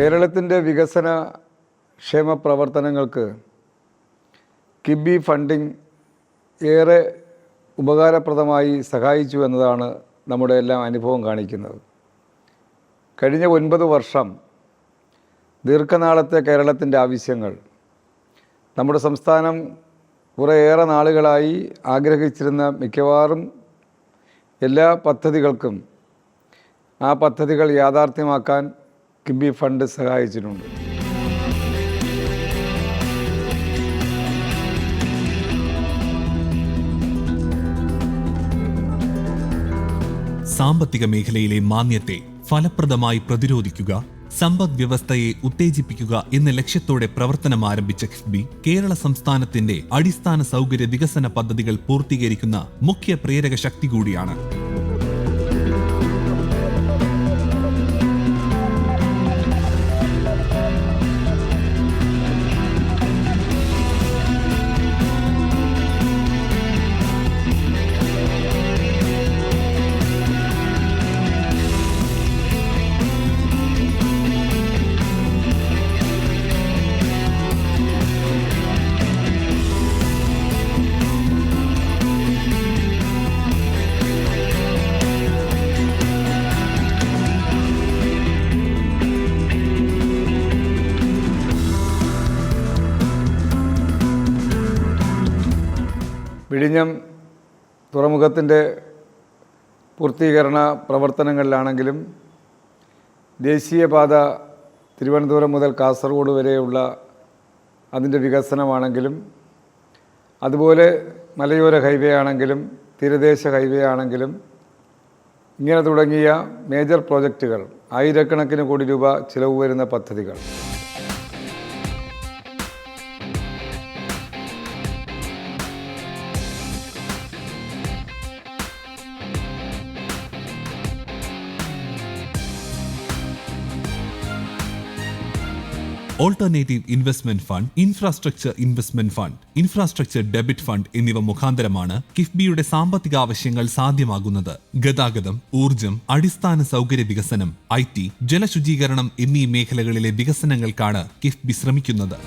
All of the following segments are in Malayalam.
കേരളത്തിൻ്റെ വികസന ക്ഷേമ പ്രവർത്തനങ്ങൾക്ക് കിബി ഫണ്ടിംഗ് ഏറെ ഉപകാരപ്രദമായി സഹായിച്ചു എന്നതാണ് നമ്മുടെ എല്ലാം അനുഭവം കാണിക്കുന്നത്. കഴിഞ്ഞ 9 വർഷം ദീർഘനാളത്തെ കേരളത്തിൻ്റെ ആവശ്യങ്ങൾ നമ്മുടെ സംസ്ഥാനം കുറേയേറെ നാളുകളായി ആഗ്രഹിച്ചിരുന്ന മിക്കവാറും എല്ലാ പദ്ധതികൾക്കും ആ പദ്ധതികൾ യാഥാർത്ഥ്യമാക്കാൻ കിബി ഫണ്ട് സഹായിച്ചിട്ടുണ്ട്. സാമ്പത്തിക മേഖലയിലെ മാന്ദ്യത്തെ ഫലപ്രദമായി പ്രതിരോധിക്കുക, സമ്പദ് വ്യവസ്ഥയെ ഉത്തേജിപ്പിക്കുക എന്ന ലക്ഷ്യത്തോടെ പ്രവർത്തനം ആരംഭിച്ച കിഫ്ബി കേരള സംസ്ഥാനത്തിന്റെ അടിസ്ഥാന സൗകര്യ വികസന പദ്ധതികൾ പൂർത്തീകരിക്കുന്ന മുഖ്യ പ്രേരക ശക്തി കൂടിയാണ്. വിഴിഞ്ഞം തുറമുഖത്തിൻ്റെ പൂർത്തീകരണ പ്രവർത്തനങ്ങളിലാണെങ്കിലും ദേശീയപാത തിരുവനന്തപുരം മുതൽ കാസർഗോഡ് വരെയുള്ള അതിൻ്റെ വികസനമാണെങ്കിലും, അതുപോലെ മലയോര ഹൈവേ ആണെങ്കിലും തീരദേശ ഹൈവേ ആണെങ്കിലും ഇങ്ങനെ തുടങ്ങിയ മേജർ പ്രോജക്റ്റുകൾ, ആയിരക്കണക്കിന് കോടി രൂപ ചിലവ് വരുന്ന പദ്ധതികൾ alternative investment fund, infrastructure investment fund, infrastructure debit fund എന്നിവ മുഖാന്തരമാണ് കിഫ്ബിയുടെ സാമ്പത്തിക ആവശ്യങ്ങൾ സാധ്യമാകുന്നത്. ഗതാഗതം, ഊർജം, അടിസ്ഥാന സൗകര്യ വികസനം, IT, ജലശുചീകരണം എന്നീ മേഖലകളിലെ വികസനങ്ങൾക്കാണ് കിഫ്ബി ശ്രമിക്കുന്നത്.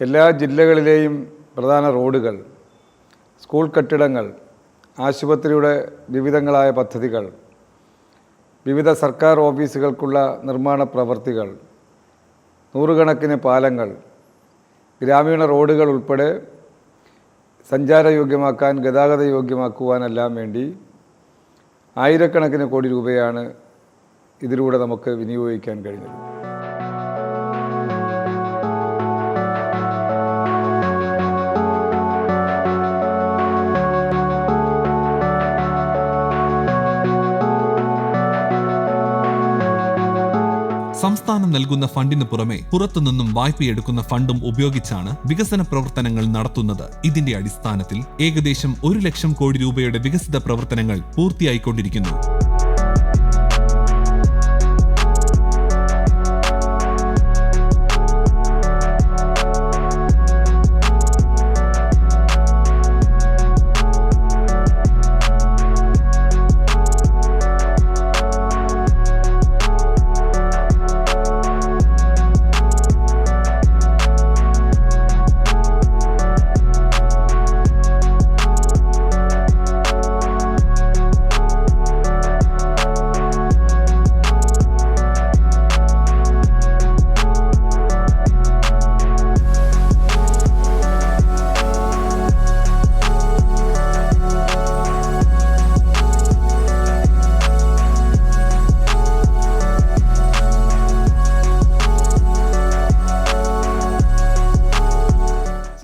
എല്ലാ ജില്ലകളിലെയും പ്രധാന റോഡുകൾ, സ്കൂൾ കെട്ടിടങ്ങൾ, ആശുപത്രിയുടെ വിവിധങ്ങളായ പദ്ധതികൾ, വിവിധ സർക്കാർ ഓഫീസുകൾക്കുള്ള നിർമ്മാണ പ്രവർത്തികൾ, നൂറുകണക്കിന് പാലങ്ങൾ, ഗ്രാമീണ റോഡുകൾ ഉൾപ്പെടെ സഞ്ചാരയോഗ്യമാക്കാൻ, ഗതാഗത യോഗ്യമാക്കുവാനെല്ലാം വേണ്ടി ആയിരക്കണക്കിന് കോടി രൂപയാണ് ഇതിലൂടെ നമുക്ക് വിനിയോഗിക്കാൻ കഴിഞ്ഞത്. സംസ്ഥാനം നൽകുന്ന ഫണ്ടിന് പുറമെ പുറത്തുനിന്നും വായ്പയെടുക്കുന്ന ഫണ്ടും ഉപയോഗിച്ചാണ് വികസന പ്രവർത്തനങ്ങൾ നടത്തുന്നത്. ഇതിന്റെ അടിസ്ഥാനത്തിൽ ഏകദേശം 1 ലക്ഷം കോടി രൂപയുടെ വികസിത പ്രവർത്തനങ്ങൾ പൂർത്തിയായിക്കൊണ്ടിരിക്കുന്നു.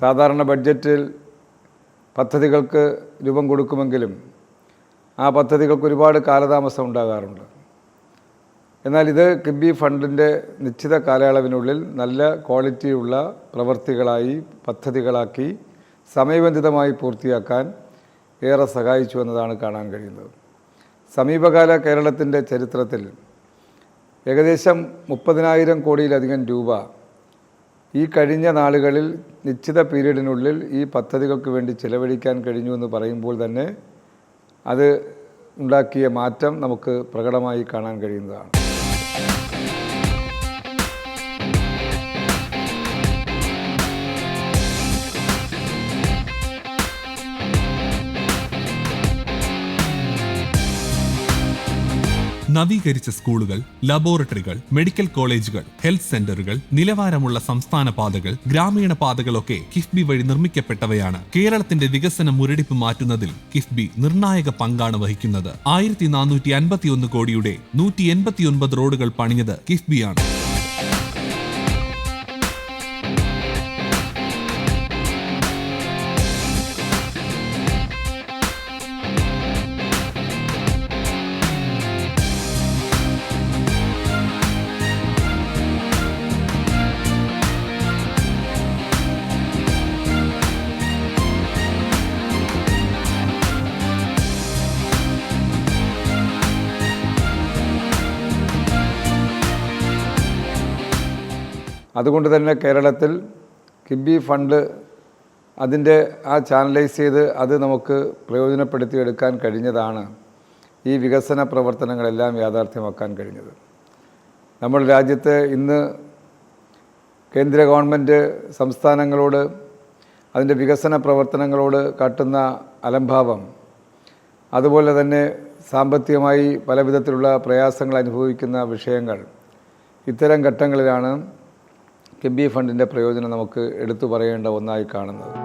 സാധാരണ ബഡ്ജറ്റിൽ പദ്ധതികൾക്ക് രൂപം കൊടുക്കുമെങ്കിലും ആ പദ്ധതികൾക്ക് ഒരുപാട് കാലതാമസം ഉണ്ടാകാറുണ്ട്. എന്നാൽ ഇത് കിഫ്ബി ഫണ്ടിൻ്റെ നിശ്ചിത കാലയളവിനുള്ളിൽ നല്ല ക്വാളിറ്റിയുള്ള പ്രവൃത്തികളായി പദ്ധതികളാക്കി സമയബന്ധിതമായി പൂർത്തിയാക്കാൻ ഏറെ സഹായിച്ചു എന്നതാണ് കാണാൻ കഴിയുന്നത്. സമീപകാല കേരളത്തിൻ്റെ ചരിത്രത്തിൽ ഏകദേശം 30,000 കോടിയിലധികം രൂപ ഈ കഴിഞ്ഞ നാളുകളിൽ നിശ്ചിത പീരീഡിനുള്ളിൽ ഈ പദ്ധതികൾക്ക് വേണ്ടി ചിലവഴിക്കാൻ കഴിഞ്ഞു എന്ന് പറയുമ്പോൾ തന്നെ അത് ഉണ്ടാക്കിയ മാറ്റം നമുക്ക് പ്രകടമായി കാണാൻ കഴിയുന്നതാണ്. നവീകരിച്ച സ്കൂളുകൾ, ലബോറട്ടറികൾ, മെഡിക്കൽ കോളേജുകൾ, ഹെൽത്ത് സെന്ററുകൾ, നിലവാരമുള്ള സംസ്ഥാന പാതകൾ, ഗ്രാമീണ പാതകളൊക്കെ കിഫ്ബി വഴി നിർമ്മിക്കപ്പെട്ടവയാണ്. കേരളത്തിന്റെ വികസന മുരടിപ്പ് മാറ്റുന്നതിൽ കിഫ്ബി നിർണായക പങ്കാണ് വഹിക്കുന്നത്. 1451 കോടിയുടെ 189 റോഡുകൾ പണിഞ്ഞത് കിഫ്ബിയാണ്. അതുകൊണ്ട് തന്നെ കേരളത്തിൽ കിഫ്ബി ഫണ്ട് അതിൻ്റെ ചാനലൈസ് ചെയ്ത് അത് നമുക്ക് പ്രയോജനപ്പെടുത്തിയെടുക്കാൻ കഴിഞ്ഞതാണ് ഈ വികസന പ്രവർത്തനങ്ങളെല്ലാം യാഥാർത്ഥ്യമാക്കാൻ കഴിഞ്ഞത്. നമ്മുടെ രാജ്യത്ത് ഇന്ന് കേന്ദ്ര ഗവൺമെൻറ് സംസ്ഥാനങ്ങളോട് അതിൻ്റെ വികസന പ്രവർത്തനങ്ങളോട് കാട്ടുന്ന അലംഭാവം, അതുപോലെ തന്നെ സാമ്പത്തികമായി പല വിധത്തിലുള്ള പ്രയാസങ്ങൾ അനുഭവിക്കുന്ന വിഷയങ്ങൾ, ഇത്തരം ഘട്ടങ്ങളിലാണ് കിഫ്ബി ഫണ്ടിൻ്റെ പ്രയോജനം നമുക്ക് എടുത്തു പറയേണ്ട ഒന്നായി കാണുന്നത്.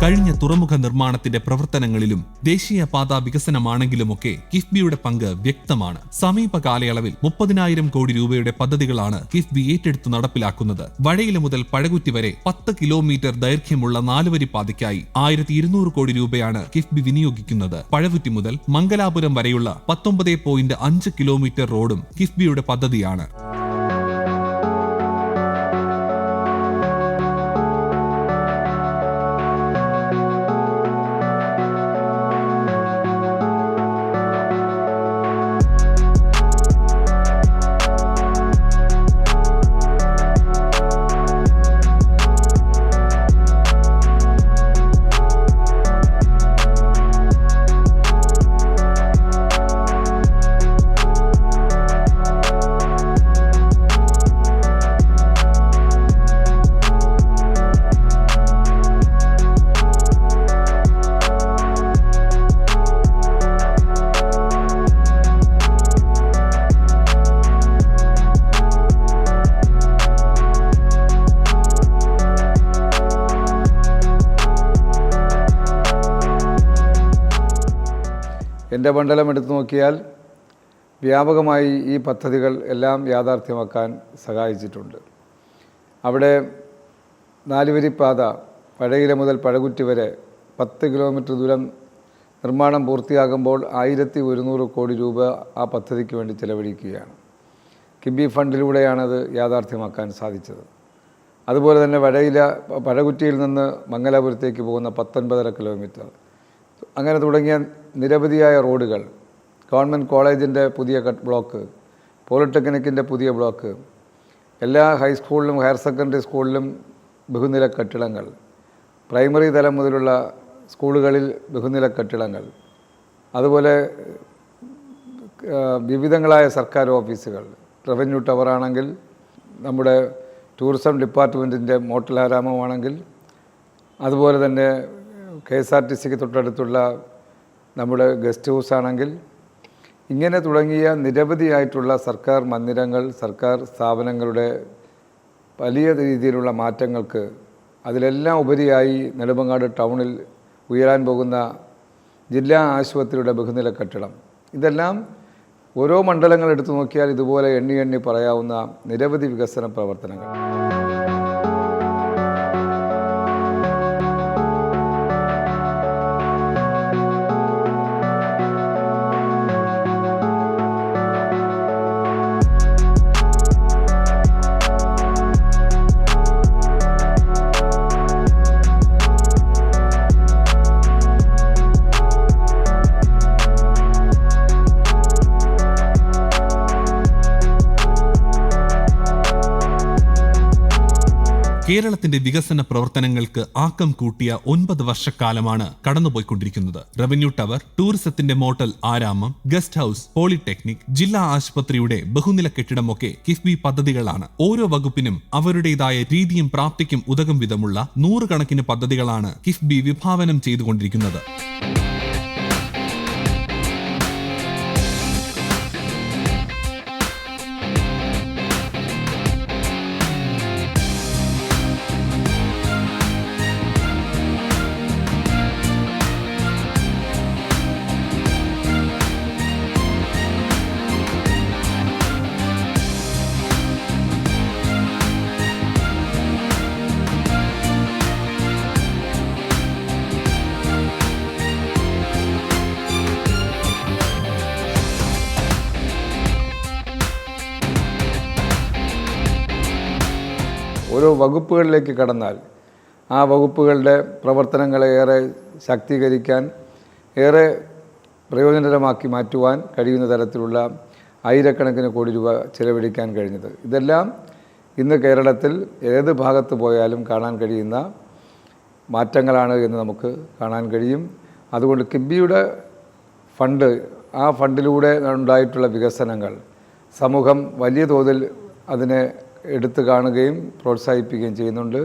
കഴിഞ്ഞ തുറമുഖ നിർമ്മാണത്തിന്റെ പ്രവർത്തനങ്ങളിലും ദേശീയപാത വികസനമാണെങ്കിലുമൊക്കെ കിഫ്ബിയുടെ പങ്ക് വ്യക്തമാണ്. സമീപ കാലയളവിൽ 30,000 കോടി രൂപയുടെ പദ്ധതികളാണ് കിഫ്ബി ഏറ്റെടുത്ത് നടപ്പിലാക്കുന്നത്. വഴയില മുതൽ പഴകുറ്റി വരെ 10 കിലോമീറ്റർ ദൈർഘ്യമുള്ള 4-വരി പാതയ്ക്കായി 1200 കോടി രൂപയാണ് കിഫ്ബി വിനിയോഗിക്കുന്നത്. പഴകുറ്റി മുതൽ മംഗലാപുരം വരെയുള്ള 19.5 കിലോമീറ്റർ റോഡും കിഫ്ബിയുടെ പദ്ധതിയാണ്. എൻ്റെ മണ്ഡലം എടുത്തു നോക്കിയാൽ വ്യാപകമായി ഈ പദ്ധതികൾ എല്ലാം യാഥാർത്ഥ്യമാക്കാൻ സഹായിച്ചിട്ടുണ്ട്. അവിടെ 4-വരി പാത വഴയില മുതൽ പഴകുറ്റി വരെ 10 കിലോമീറ്റർ ദൂരം നിർമ്മാണം പൂർത്തിയാകുമ്പോൾ 1100 കോടി രൂപ ആ പദ്ധതിക്ക് വേണ്ടി ചെലവഴിക്കുകയാണ്. കിഫ്ബി ഫണ്ടിലൂടെയാണത് യാഥാർത്ഥ്യമാക്കാൻ സാധിച്ചത്. അതുപോലെ തന്നെ പഴകുറ്റിയിൽ നിന്ന് മംഗലാപുരത്തേക്ക് പോകുന്ന 19.5 കിലോമീറ്റർ, അങ്ങനെ തുടങ്ങിയ നിരവധിയായ റോഡുകൾ, ഗവൺമെൻറ് കോളേജിൻ്റെ പുതിയ ബ്ലോക്ക്, പോളിടെക്നിക്കിൻ്റെ പുതിയ ബ്ലോക്ക്, എല്ലാ ഹൈസ്കൂളിലും ഹയർ സെക്കൻഡറി സ്കൂളിലും ബഹുനില കെട്ടിടങ്ങൾ, പ്രൈമറി തലം മുതലുള്ള സ്കൂളുകളിൽ ബഹുനില കെട്ടിടങ്ങൾ, അതുപോലെ വിവിധങ്ങളായ സർക്കാർ ഓഫീസുകൾ, റവന്യൂ ടവറാണെങ്കിൽ, നമ്മുടെ ടൂറിസം ഡിപ്പാർട്ട്മെൻറ്റിൻ്റെ മോട്ടൽ ആരാമമാണെങ്കിൽ, അതുപോലെ തന്നെ KSRTCക്ക് തൊട്ടടുത്തുള്ള നമ്മുടെ ഗസ്റ്റ് ഹൗസ് ആണെങ്കിൽ, ഇങ്ങനെ തുടങ്ങിയ നിരവധിയായിട്ടുള്ള സർക്കാർ മന്ദിരങ്ങൾ, സർക്കാർ സ്ഥാപനങ്ങളുടെ വലിയ രീതിയിലുള്ള മാറ്റങ്ങൾക്ക്, അതിലെല്ലാം ഉപരിയായി നെടുമങ്ങാട് ടൗണിൽ ഉയരാൻ പോകുന്ന ജില്ലാ ആശുപത്രിയുടെ ബഹുനില കെട്ടിടം, ഇതെല്ലാം ഓരോ മണ്ഡലങ്ങൾ എടുത്തു നോക്കിയാൽ ഇതുപോലെ എണ്ണി പറയാവുന്ന നിരവധി വികസന പ്രവർത്തനങ്ങൾ. കേരളത്തിന്റെ വികസന പ്രവർത്തനങ്ങൾക്ക് ആക്കം കൂട്ടിയ 9 വർഷക്കാലമാണ് കടന്നുപോയിക്കൊണ്ടിരിക്കുന്നത്. റവന്യൂ ടവർ, ടൂറിസത്തിന്റെ motel Aramam, guest house, polytechnic, ജില്ലാ ആശുപത്രിയുടെ ബഹുനില കെട്ടിടമൊക്കെ കിഫ്ബി പദ്ധതികളാണ്. ഓരോ വകുപ്പിനും അവരുടേതായ രീതിയും പ്രാപ്തിക്കും ഉതകും വിധമുള്ള 100 കണക്കിന് പദ്ധതികളാണ് കിഫ്ബി വിഭാവനം ചെയ്തുകൊണ്ടിരിക്കുന്നത്. ഓരോ വകുപ്പുകളിലേക്ക് കടന്നാൽ ആ വകുപ്പുകളുടെ പ്രവർത്തനങ്ങളെ ഏറെ ശാക്തീകരിക്കാൻ, ഏറെ പ്രയോജനകരമാക്കി മാറ്റുവാൻ കഴിയുന്ന തരത്തിലുള്ള ആയിരക്കണക്കിന് കോടി രൂപ ചെലവഴിക്കാൻ കഴിഞ്ഞത്, ഇതെല്ലാം ഇന്ന് കേരളത്തിൽ ഏത് ഭാഗത്ത് പോയാലും കാണാൻ കഴിയുന്ന മാറ്റങ്ങളാണ് എന്ന് നമുക്ക് കാണാൻ കഴിയും. അതുകൊണ്ട് കിഫ്ബിയുടെ ഫണ്ട്, ആ ഫണ്ടിലൂടെ ഉണ്ടായിട്ടുള്ള വികസനങ്ങൾ സമൂഹം വലിയ തോതിൽ അതിനെ എടുത്തു കാണുകയും പ്രോത്സാഹിപ്പിക്കുകയും ചെയ്യുന്നുണ്ട്.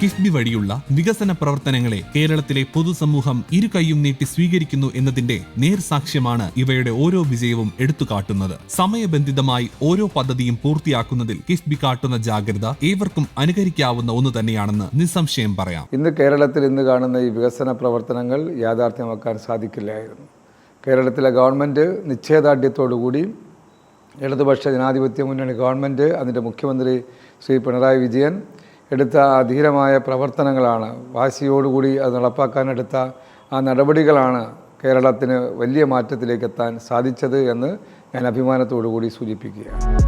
കിഫ്ബി വഴിയുള്ള വികസന പ്രവർത്തനങ്ങളെ കേരളത്തിലെ പൊതുസമൂഹം ഇരുകൈയും നീട്ടി സ്വീകരിക്കുന്നു എന്നതിന്റെ നേർസാക്ഷ്യമാണ് ഇവയുടെ ഓരോ വിജയവും എടുത്തുകാട്ടുന്നത്. സമയബന്ധിതമായി ഓരോ പദ്ധതിയും പൂർത്തിയാക്കുന്നതിൽ കിഫ്ബി കാട്ടുന്ന ജാഗ്രത ഏവർക്കും അനുകരിക്കാവുന്ന ഒന്ന് തന്നെയാണെന്ന് നിസ്സംശയം പറയാം. ഇന്ന് കേരളത്തിൽ ഇന്ന് കാണുന്ന ഈ വികസന പ്രവർത്തനങ്ങൾ യാഥാർത്ഥ്യമാക്കാൻ സാധിക്കില്ലായിരുന്നു. കേരളത്തിലെ ഗവൺമെൻറ് നിശ്ചയദാർഢ്യത്തോടുകൂടി ഇടതുപക്ഷ ജനാധിപത്യ മുന്നണി ഗവൺമെൻറ്, അതിൻ്റെ മുഖ്യമന്ത്രി ശ്രീ പിണറായി വിജയൻ എടുത്ത ധീരമായ പ്രവർത്തനങ്ങളാണ്, വാശിയോടുകൂടി അത് നടപ്പാക്കാനെടുത്ത ആ നടപടികളാണ് കേരളത്തിന് വലിയ മാറ്റത്തിലേക്ക് എത്താൻ സാധിച്ചത് എന്ന് ഞാൻ അഭിമാനത്തോടു കൂടി സൂചിപ്പിക്കുകയാണ്.